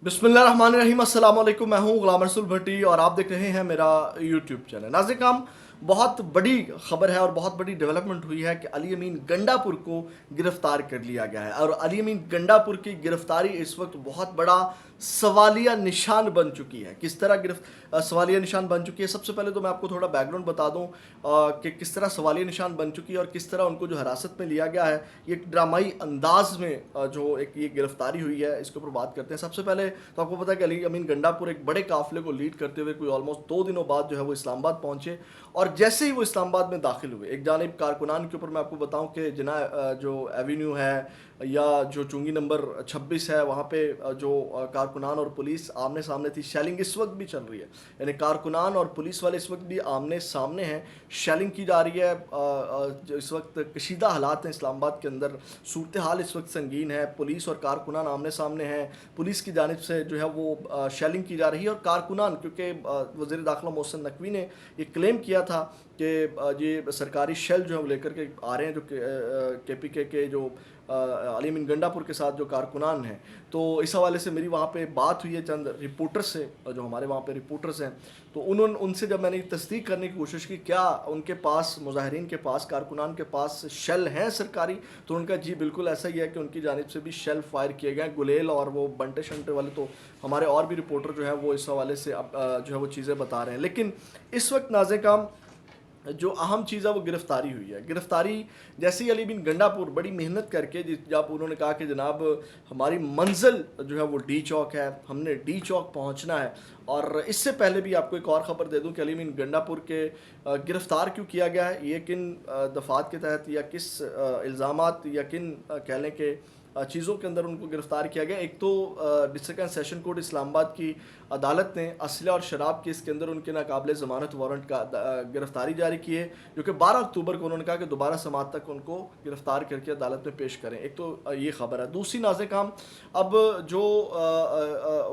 बिस्मिल्लाहिर्रहमानिर्रहीम, अस्सलाम वालेकुम। मैं हूं गुलाम रसूल भट्टी और आप देख रहे हैं मेरा यूट्यूब चैनल। नाज़रीन काम, बहुत बड़ी खबर है और बहुत बड़ी डेवलपमेंट हुई है कि अली अमीन गंडापुर को गिरफ्तार कर लिया गया है। और अली अमीन गंडापुर की गिरफ्तारी इस वक्त बहुत बड़ा सवालिया निशान बन चुकी है। किस तरह सवालिया निशान बन चुकी है, सबसे पहले तो मैं आपको थोड़ा बैकग्राउंड बता दूं कि किस तरह सवालिया निशान बन चुकी है और किस तरह उनको जो हिरासत में लिया गया है। ये एक ड्रामाई अंदाज में जो एक ये गिरफ्तारी हुई है, इसके ऊपर बात करते हैं। सबसे पहले तो आपको पता है कि अली अमीन गंडापुर एक बड़े काफिले को लीड करते हुए कोई ऑलमोस्ट 2 दिनों बाद जो है वो इस्लामाबाद पहुंचे। और जैसे ही वो इस्लामाबाद में दाखिल हुए, एक जानिब कारकुनान के ऊपर मैं आपको बताऊं कि जिना जो एवेन्यू है या जो चुंगी नंबर 26 है, वहाँ पे जो कारकुनान और पुलिस आमने सामने थी। शेलिंग इस वक्त भी चल रही है, यानी कारकुनान और पुलिस वाले इस वक्त भी आमने सामने हैं, शेलिंग की जा रही है। जो इस वक्त कशीदा हालात हैं इस्लामाबाद के अंदर, सूरत हाल इस वक्त संगीन है। पुलिस और कारकुनान आमने सामने हैं। पुलिस की जानिब से जो है वो शेलिंग की जा रही है और कारकुनान, क्योंकि वज़ीर दाखिला मोहसिन नकवी ने ये क्लेम किया था कि ये सरकारी शेल जो है वो लेकर के आ रहे हैं, जो KPK के जो अली अमीन गंडापुर के साथ जो कारकुनान हैं। तो इस हवाले से मेरी वहाँ पे बात हुई है चंद रिपोर्टर्स से, जो हमारे वहाँ पे रिपोर्टर्स हैं। तो उनसे जब मैंने तस्दीक करने की कोशिश की क्या उनके पास, मुजाहिरीन के पास, कारकुनान के पास शेल हैं सरकारी, तो उनका जी बिल्कुल ऐसा ही है कि उनकी जानिब से भी शेल फायर किए गए। गुलेल और वो बंटे शंटे वाले तो हमारे और भी रिपोर्टर जो है वो इस हवाले से अब जो है वो चीज़ें बता रहे हैं। लेकिन इस वक्त नाज़े काम जो अहम चीज़ है वो गिरफ्तारी हुई है। गिरफ्तारी जैसे ही अली बिन गंडापुर बड़ी मेहनत करके, जब उन्होंने कहा कि जनाब हमारी मंजिल जो है वो डी चौक है, हमने डी चौक पहुंचना है। और इससे पहले भी आपको एक और ख़बर दे दूं कि अली बिन गंडापुर के गिरफ़्तार क्यों किया गया है, ये किन दफ़ात के तहत या किस इल्ज़ामात या किन कह लें कि चीज़ों के अंदर उनको गिरफ़्तार किया गया। एक तो district and session court Islamabad की अदालत ने असला और शराब केस के अंदर उनके नाकाबिले ज़मानत वारंट का गिरफ्तारी जारी की है, जो कि 12 अक्टूबर को उन्होंने कहा कि दोबारा समात तक उनको गिरफ्तार करके अदालत में पेश करें। एक तो ये खबर है। दूसरी नाज़े काम, अब जो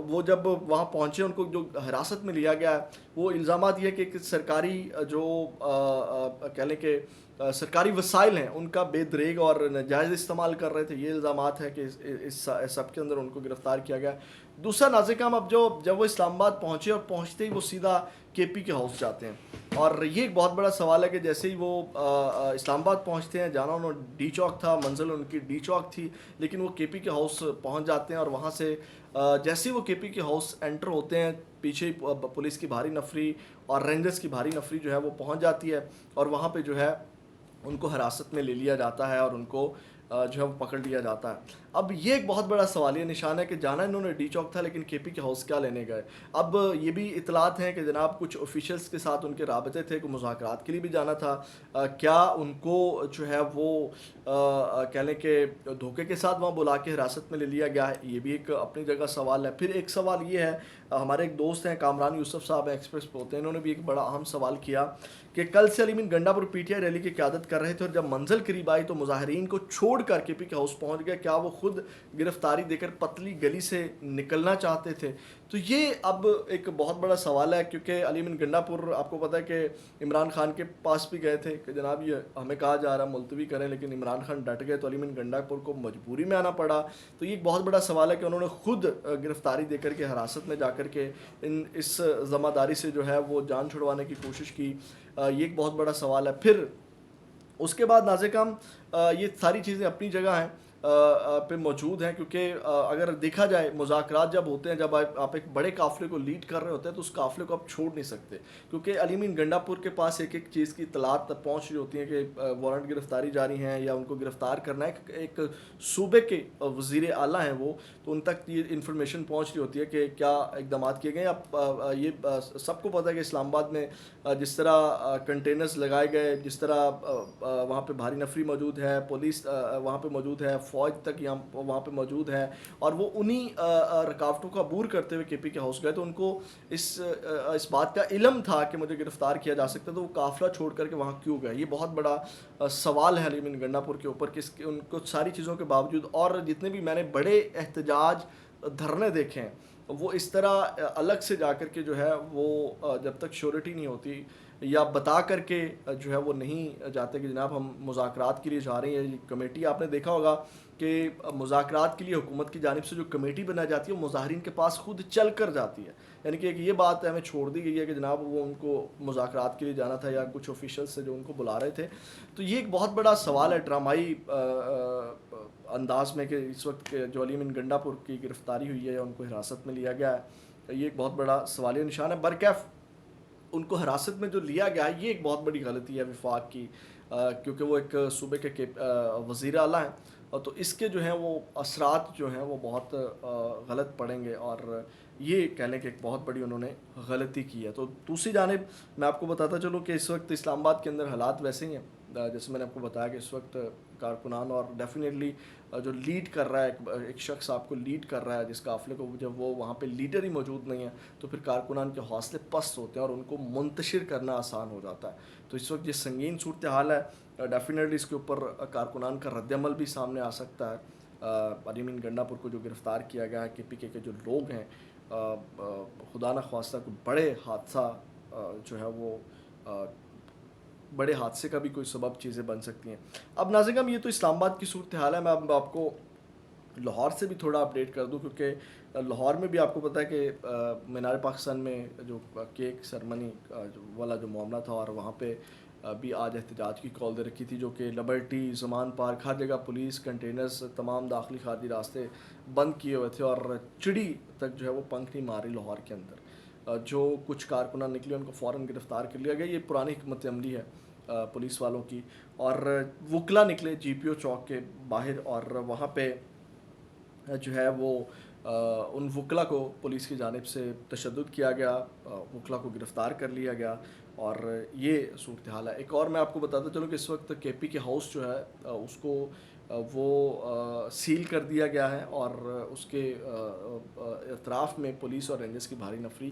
वो जब वहाँ पहुँचे, उनको जो हिरासत में लिया गया है, वो इल्ज़ाम ये कि सरकारी जो कह लें कि सरकारी वसाइल हैं उनका बेदरेग और नाजायज़ इस्तेमाल कर रहे थे। ये इल्ज़ामात है कि इस सब के अंदर उनको गिरफ़्तार किया गया। दूसरा नाज़े काम, अब जब वो इस्लामाबाद पहुँचे और पहुँचते ही वो सीधा KP के हाउस जाते हैं। और ये एक बहुत बड़ा सवाल है कि जैसे ही वो इस्लामाबाद पहुँचते हैं, जाना उन्होंने डी चौक था, मंजिल उनकी डी चौक थी, लेकिन वो KP के हाउस पहुँच जाते हैं। और वहाँ से जैसे ही वो KP के हाउस एंटर होते हैं, पीछे ही पुलिस की भारी नफरी और रेंजर्स की भारी नफरी जो है वो पहुँच जाती है और वहाँ पर जो है उनको हिरासत में ले लिया जाता है और उनको जो है वो पकड़ लिया जाता है। अब ये एक बहुत बड़ा सवालिया निशान है कि जाना इन्होंने डी चौक था, लेकिन KP के हाउस क्या लेने गए। अब ये भी इतलात हैं कि जनाब कुछ ऑफिशियल्स के साथ उनके राबते थे, कुछ मुज़ाकरात के लिए भी जाना था। क्या उनको जो है वो कह लें कि धोखे के साथ वहाँ बुला के हिरासत में ले लिया गया है, ये भी एक अपनी जगह सवाल है। फिर एक सवाल ये है, हमारे एक दोस्त हैं कामरान यूसुफ साहब, एक्सप्रेस पे होते हैं, इन्होंने भी एक बड़ा अहम सवाल किया कि कल से अली बिन गंडापुर PTI रैली की क़यादत कर रहे थे और जब मंजिल करीब आई तो मुजाहिरीन को छोड़ कर KP के हाउस पहुँच गए। क्या वो खुद गिरफ्तारी देकर पतली गली से निकलना चाहते थे? तो ये अब एक बहुत बड़ा सवाल है, क्योंकि अली बिन गंडापुर आपको पता है कि इमरान खान के पास भी गए थे कि जनाब ये हमें कहा जा रहा है मुलतवी करें, लेकिन इमरान खान डट गए तो अली बिन गंडापुर को मजबूरी में आना पड़ा। तो ये एक बहुत बड़ा सवाल है कि उन्होंने खुद गिरफ्तारी देकर के हिरासत में जाकर के इस ज़मादारी से जो है वो जान छुड़वाने की कोशिश की। ये एक बहुत बड़ा सवाल है। फिर उसके बाद नाज़े काम, ये सारी चीज़ें अपनी जगह हैं पे मौजूद हैं, क्योंकि अगर देखा जाए मुज़ाकरात जब होते हैं, जब आप एक बड़े काफ़िले को लीड कर रहे होते हैं तो उस काफ़िले को आप छोड़ नहीं सकते, क्योंकि अली अमीन गंडापुर के पास एक एक चीज़ की इत्तलात तक पहुँच रही होती है कि वारंट गिरफ्तारी जारी हैं या उनको गिरफ़्तार करना है। एक सूबे के वज़ीर आला हैं वो, तो उन तक ये इन्फॉर्मेशन पहुँच रही होती है कि क्या इक़दाम किए गए। अब ये सबको पता है कि इस्लामाबाद में जिस तरह कंटेनर्स लगाए गए, जिस तरह वहाँ पे भारी नफरी मौजूद है, पुलिस वहाँ पे मौजूद है, फ़ौज तक यहाँ वहाँ पे मौजूद है, और वो उन्हीं रुकावटों का अबूर करते हुए KP के हाउस गए। तो उनको इस बात का इल्म था कि मुझे गिरफ़्तार किया जा सकता है, तो वो काफ़िला छोड़ करके वहाँ क्यों गए। ये बहुत बड़ा सवाल है अली अमीन गंडापुर के ऊपर कि उनको सारी चीज़ों के बावजूद, और जितने भी मैंने बड़े एहतजाज धरने देखे हैं, वो इस तरह अलग से जाकर के जो है वो जब तक श्योरिटी नहीं होती یا بتا کر کے جو ہے وہ نہیں جاتے کہ جناب ہم مذاکرات کے لیے جا رہے ہیں. یہ کمیٹی آپ نے دیکھا ہوگا کہ مذاکرات کے لیے حکومت کی جانب سے جو کمیٹی بنائی جاتی ہے وہ مظاہرین کے پاس خود چل کر جاتی ہے. یعنی کہ ایک یہ بات ہمیں چھوڑ دی گئی ہے کہ جناب وہ ان کو مذاکرات کے لیے جانا تھا یا کچھ آفیشلز سے جو ان کو بلا رہے تھے. تو یہ ایک بہت بڑا سوال ہے ڈرامائی انداز میں کہ اس وقت جو علی امین گنڈا پور کی گرفتاری ہوئی ہے یا ان کو حراست میں لیا گیا ہے, یہ ایک بہت بڑا سوالیہ نشان ہے. برکیف ان کو حراست میں جو لیا گیا ہے یہ ایک بہت بڑی غلطی ہے وفاق کی, کیونکہ وہ ایک صوبے کے وزیر اعلیٰ ہیں, اور تو اس کے جو ہیں وہ اثرات جو ہیں وہ بہت غلط پڑیں گے, اور یہ کہنے کہ ایک بہت بڑی انہوں نے غلطی کی ہے. تو دوسری جانب میں آپ کو بتاتا چلوں کہ اس وقت اسلام آباد کے اندر حالات ویسے ہی ہیں جیسے میں نے آپ کو بتایا کہ اس وقت کارکنان اور ڈیفینیٹلی جو لیڈ کر رہا ہے ایک شخص آپ کو لیڈ کر رہا ہے جس قافلے کو, جب وہ وہاں پہ لیڈر ہی موجود نہیں ہے تو پھر کارکنان کے حوصلے پست ہوتے ہیں اور ان کو منتشر کرنا آسان ہو جاتا ہے. تو اس وقت یہ سنگین صورتحال ہے, ڈیفینیٹلی اس کے اوپر کارکنان کا رد عمل بھی سامنے آ سکتا ہے. علی امین گنڈا پور کو جو گرفتار کیا گیا ہے, KPK کے جو لوگ ہیں, خدا نخواستہ کوئی بڑے حادثہ جو ہے وہ بڑے حادثے کا بھی کوئی سبب چیزیں بن سکتی ہیں. اب ناظرین یہ تو اسلام آباد کی صورتحال ہے. میں اب آپ کو لاہور سے بھی تھوڑا اپڈیٹ کر دوں, کیونکہ لاہور میں بھی آپ کو پتہ ہے کہ مینار پاکستان میں جو کیک سرمنی والا جو معاملہ تھا, اور وہاں پہ بھی آج احتجاج کی کال دے رکھی تھی, جو کہ لبرٹی, زمان پارک, ہر جگہ پولیس, کنٹینرز, تمام داخلی خارجی راستے بند کیے ہوئے تھے, اور چڑی تک جو ہے وہ پنکھ نہیں ماری لاہور کے اندر. جو کچھ کارکنان نکلے ان کو فوراً گرفتار کر لیا گیا. یہ پرانی حکمت عملی ہے پولیس والوں کی. اور وکلا نکلے GPO چوک کے باہر, اور وہاں پہ جو ہے وہ ان وکلا کو پولیس کی جانب سے تشدد کیا گیا, وکلا کو گرفتار کر لیا گیا, اور یہ صورتحال ہے. ایک اور میں آپ کو بتاتا چلوں کہ اس وقت KPK ہاؤس جو ہے اس کو وہ سیل کر دیا گیا ہے, اور اس کے اطراف میں پولیس اور رینجرز کی بھاری نفری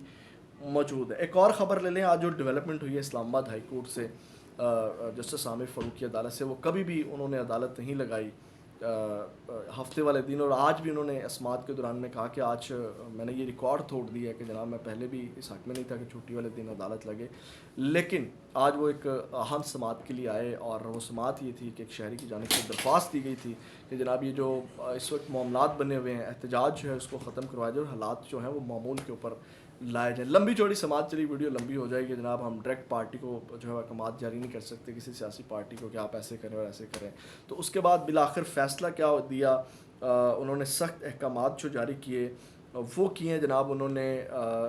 موجود ہے. ایک اور خبر لے لیں, آج جو ڈیولپمنٹ ہوئی ہے اسلام آباد ہائی کورٹ سے, جسٹس عامر فاروق کی عدالت سے, وہ کبھی بھی انہوں نے عدالت نہیں لگائی ہفتے والے دن, اور آج بھی انہوں نے اسماعت کے دوران میں کہا کہ آج میں نے یہ ریکارڈ توڑ دیا ہے کہ جناب میں پہلے بھی اس حق میں نہیں تھا کہ چھٹی والے دن عدالت لگے, لیکن آج وہ ایک اہم سماعت کے لیے آئے, اور وہ سماعت یہ تھی کہ ایک شہری کی جانب سے درخواست دی گئی تھی کہ جناب یہ جو اس وقت معاملات بنے ہوئے ہیں, احتجاج جو ہے اس کو ختم کروایا جائے, اور حالات جو ہیں وہ معمول کے اوپر لائے جائیں. لمبی چوڑی سماعت چلی, ویڈیو لمبی ہو جائے گی جناب, ہم ڈائریکٹ پارٹی کو جو ہے احکامات جاری نہیں کر سکتے, کسی سیاسی پارٹی کو کہ آپ ایسے کریں اور ایسے کریں. تو اس کے بعد بالآخر فیصلہ کیا دیا, انہوں نے سخت احکامات جو جاری کیے وہ کیے ہیں جناب. انہوں نے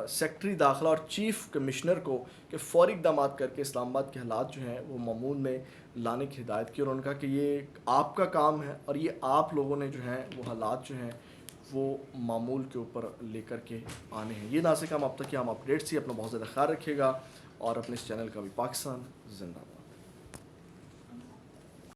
سیکٹری داخلہ اور چیف کمشنر کو کہ فوری اقدامات کر کے اسلام آباد کے حالات جو ہیں وہ معمول میں لانے کی ہدایت کی, اور انہوں نے کہا کہ یہ آپ کا کام ہے, اور یہ آپ لوگوں نے جو ہیں وہ حالات جو ہیں وہ معمول کے اوپر لے کر کے آنے ہیں. یہ ناظرین اب تک کہ ہم اپڈیٹس ہی, اپنا بہت زیادہ خیال رکھیے گا, اور اپنے اس چینل کا بھی. پاکستان زندہ باد.